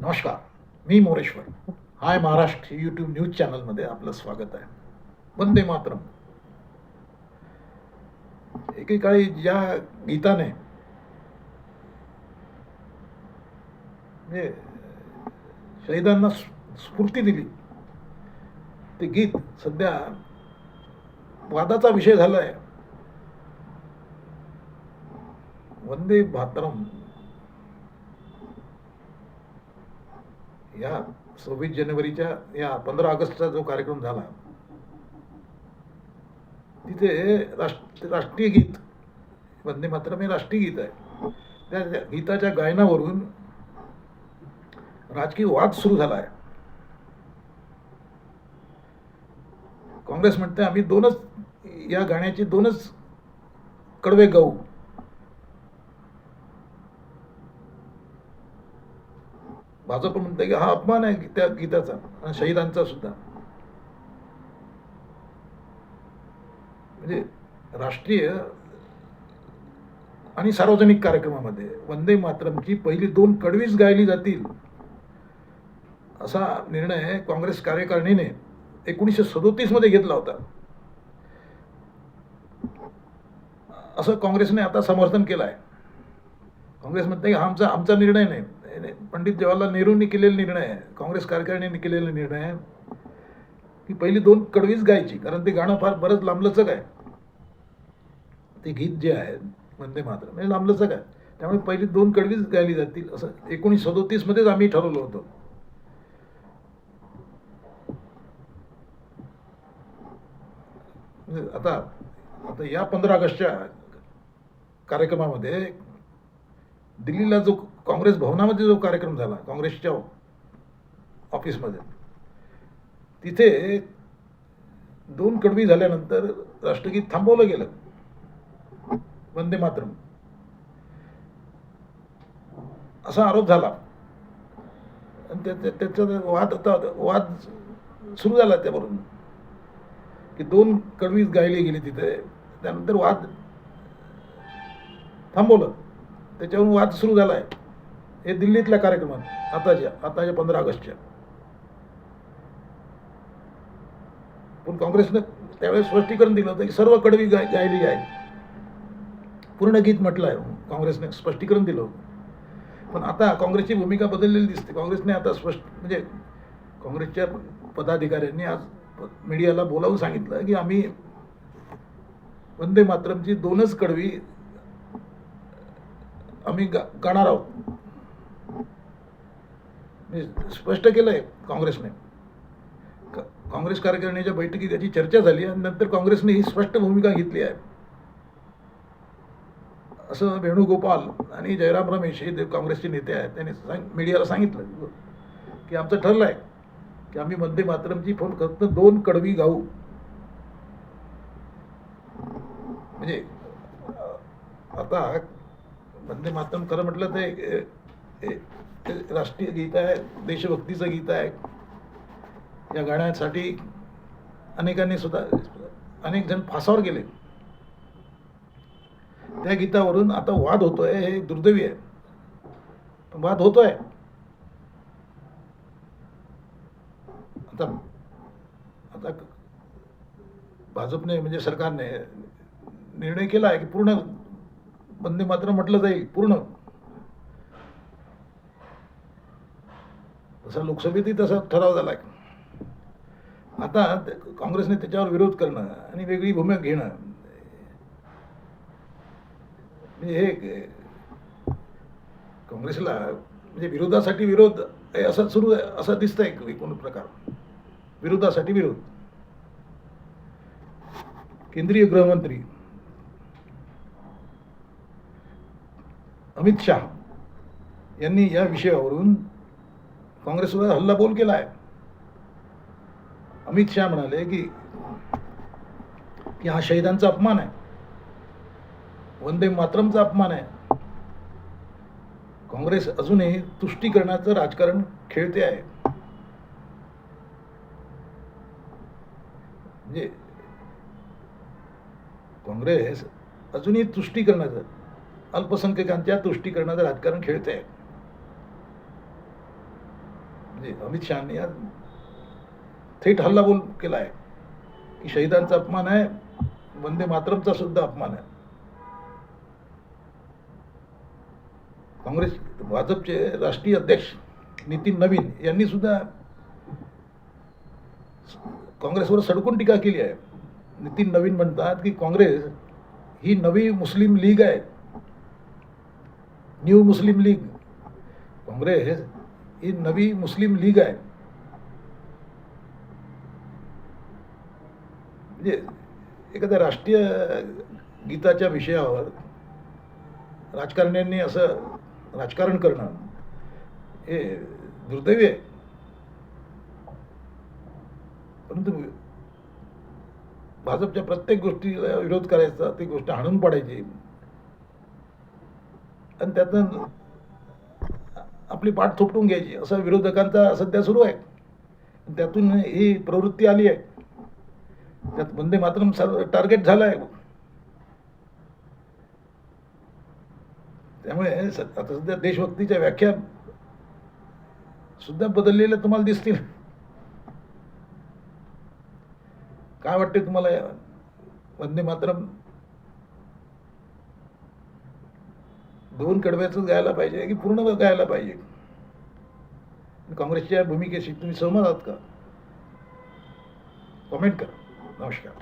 नमस्कार. मी मोरेश्वर. हाय Maharashtra YouTube news चॅनलमध्ये आपलं स्वागत आहे. वंदे मातरम. एकेकाळी ज्या गीताने म्हणजे शहीदांना स्फूर्ती दिली, ते गीत सध्या वादाचा विषय झाला आहे. वंदे मातरम या 26 जानेवारीच्या या 15 ऑगस्टचा जो कार्यक्रम झाला, तिथे राष्ट्रीय गीत वंदे मातरम हे राष्ट्रीय गीत आहे. त्या गीताच्या गायनावरून राजकीय वाद सुरू झाला आहे. काँग्रेस म्हणते आम्ही या गाण्याचे दोनच कडवे गाऊ. भाजप म्हणते की हा अपमान आहे त्या गीताचा आणि शहीदांचा सुद्धा. म्हणजे राष्ट्रीय आणि सार्वजनिक कार्यक्रमामध्ये वंदे मातरमची पहिली दोन कडवीच गायली जातील असा निर्णय काँग्रेस कार्यकारिणीने 1937 मध्ये घेतला होता. असं काँग्रेसने आता समर्थन केलं आहे. काँग्रेस म्हणते की हा आमचा निर्णय नाही, पंडित जवाहरलाल नेहरूंनी केलेला निर्णय आहे, काँग्रेस कार्यकारिणीने केलेला निर्णय आहे की पहिली दोन कडवीच गायची. कारण ते गाणं फार बरंच लांबलचक आहे. ते गीत जे आहे वंदे मातरम हे लांबलचक आहे, त्यामुळे पहिली दोन कडवीच गायली जातील असं 1937 मध्येच आम्ही ठरवलं होतं. आता या 15 ऑगस्टच्या कार्यक्रमामध्ये दिल्लीला जो काँग्रेस भवनामध्ये जो कार्यक्रम झाला काँग्रेसच्या ऑफिसमध्ये, तिथे दोन कडवी झाल्यानंतर राष्ट्रगीत थांबवलं गेलं. वंदे मातरम असा आरोप झाला आणि त्याचा वाद सुरू झाला त्यावरून की दोन कडवी गायली गेली तिथे. त्यानंतर वाद थांबवलं, त्याच्यावरून वाद सुरू झाला आहे. हे दिल्लीतल्या कार्यक्रमात आताच्या 15 ऑगस्टच्या. पण काँग्रेसनं त्यावेळेस स्पष्टीकरण दिलं होतं की सर्व कडवी गायली आहे. पूर्ण गीत म्हटलं आहे, काँग्रेसने स्पष्टीकरण दिलं होतं. पण आता काँग्रेसची भूमिका बदललेली दिसते. काँग्रेसने आता म्हणजे काँग्रेसच्या पदाधिकाऱ्यांनी आज मीडियाला बोलावून सांगितलं की आम्ही वंदे मातरमची दोनच कडवी आम्ही गाणार आहोत. स्पष्ट केलंय काँग्रेसने. काँग्रेस कार्यकारिणीच्या बैठकीत याची चर्चा झाली आणि नंतर काँग्रेसने ही स्पष्ट भूमिका घेतली आहे. असं वेणुगोपाल आणि जयराम रमेश हे काँग्रेसचे नेते आहेत, त्यांनी मीडियाला सांगितलं की आमचं ठरलं आहे की आम्ही वंदे मातरमची फक्त दोन कडवी गाऊ. म्हणजे आता वंदे मातरम खरं म्हटलं तर राष्ट्रीय गीत आहे, देशभक्तीचं गीत आहे. या गाण्यासाठी अनेक जण फासावर गेले. त्या गीतावरून आता वाद होतोय, हे दुर्दैवी आहे. वाद होतोय. आता भाजपने म्हणजे सरकारने निर्णय केला आहे की पूर्ण वंदे मातरम म्हटलं जाईल पूर्ण. तसा लोकसभेतही तसा ठराव झाला आहे. आता काँग्रेसने त्याच्यावर विरोध करणं आणि वेगळी भूमिका घेणं हे काँग्रेसला म्हणजे विरोधासाठी विरोध असं सुरू आहे असं दिसतंय एकूण प्रकार. विरोधासाठी विरोध. केंद्रीय गृहमंत्री अमित शाह यांनी या विषयावरून काँग्रेसवर हल्लाबोल केला आहे. अमित शाह म्हणाले की हा शहीदांचा अपमान आहे, वंदे मातरमचा अपमान आहे. काँग्रेस अजूनही तुष्टीकरणाचं राजकारण खेळते आहे. म्हणजे काँग्रेस अजूनही तुष्टीकरणाचं, अल्पसंख्याकांच्या तुष्टीकरणाचं राजकारण खेळते आहे. म्हणजे अमित शहानी आज थेट हल्लाबोल केला आहे की शहीदांचा अपमान आहे, वंदे मातरमचा सुद्धा अपमान आहे. काँग्रेस भाजपचे राष्ट्रीय अध्यक्ष नितीन नवीन यांनी सुद्धा काँग्रेसवर सडकून टीका केली आहे. नितीन नवीन म्हणतात की काँग्रेस ही नवी मुस्लिम लीग आहे, न्यू मुस्लिम लीग. काँग्रेस ही नवी मुस्लिम लीग आहे. म्हणजे एखाद्या राष्ट्रीय गीताच्या विषयावर राजकारण्यांनी असं राजकारण करणं हे दुर्दैवी आहे. परंतु भाजपच्या प्रत्येक गोष्टीला विरोध करायचा, ती गोष्ट हाणून पाडायची आणि त्यातून आपली पाठ थोपटून घ्यायची, असा विरोधकांचा सध्या सुरू आहे. त्यातून ही प्रवृत्ती आली आहे. त्यात वंदे मातरम टार्गेट झालं आहे. त्यामुळे आता सध्या देशभक्तीच्या व्याख्या सुद्धा बदललेल्या तुम्हाला दिसतील. काय वाटते तुम्हाला, वंदे मातरम 2 कडव्याच गायला पाहिजे की पूर्ण गायला पाहिजे? काँग्रेसच्या भूमिकेशी तुम्ही सहमत आहात का? कमेंट करा. नमस्कार.